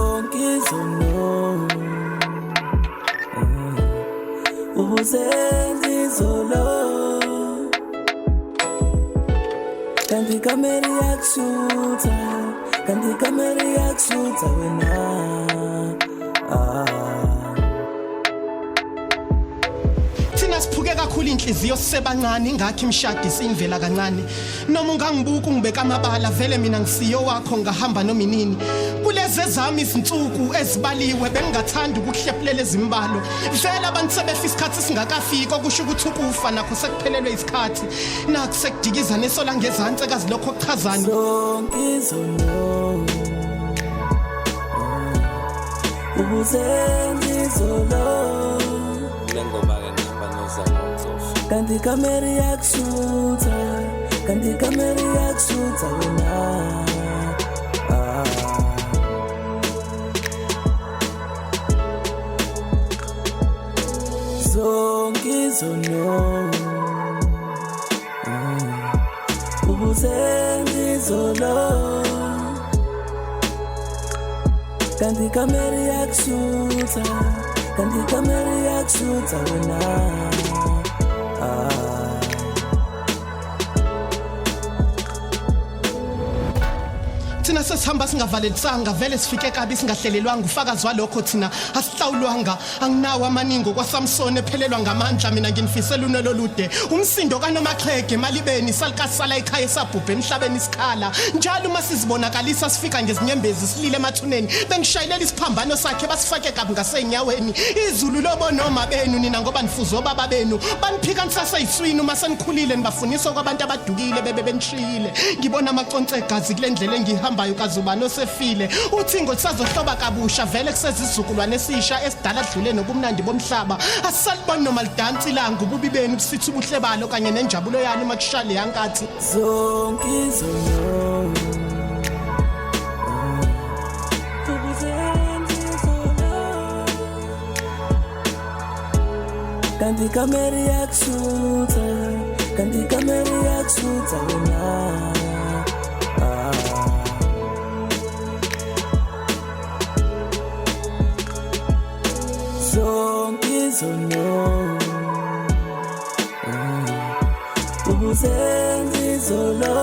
zonke izono ubuzenza izolo kanti kamera yakushutha kanti kamera yakushutha wena Thina siphuke kakhulu inhliziyo sisebancane ingakho imshadi siyimvela kancane noma ungangibuka ungibeka amabala vele mina ngisiyo wakho ngahamba nominini kulezi ezami izinsuku ezibaliwe bengingathanda ukuhlephulela ezimbalo vele abantu sebefa isikhathi singakafiki okusho ukuthi ukufa nakho sekuphelelwe isikhathi nakho sekudikiza nesola ngezantsi kazi lokho kuchazana zonke izono ubuzenza izolo kanti kamera yakushutha kanti kamera yakushutha wena zonke izono ubuzenza izolo kanti kamera yakushutha kanti kamera yakushutha wena Thina sesihamba singavalelisanga vele sifike kabi singahlelelwanga ufakazi walokho thina asihlawulwanga anginawo amaningi kwaSamson ephelelwa ngamandla mina nginifisela unelo lude umsindo kaNomaxhege malibeni salikasala ekhaya esabhubhe emhlabeni isikhala njalo uma sizibonakalisa sifika ngezinyembezi silile emathuneni bengishayelela isiphambano sakhe basifake kabi ngasenyaweni izulu lobo noma benu nina ngoba nifuzo baba benu baniphika nisaseyiswini uma senikhulile nibafunisa kwabantu abadukile bebe benishiyile ngibona amaconse egazi kule ndlela engihamba ukazubani osefile uthingo lisazohloba kabusha vele kusezizukulwane esisha esidala dlule nobumnandi bomhlaba asisaliboni noma lidansi ilanga ububi benu busithi ubuhle balo kanye nenjabulo yalo makushale yankathi zonke izono ubuzenza izolo kanti kamera yakushutha kanti kamera yakushutha wena zonke izono ubuzenza izolo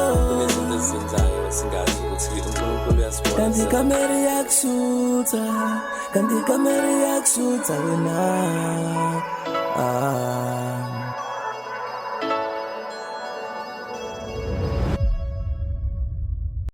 kanti kamera yakushutha kanti kamera yakushutha wena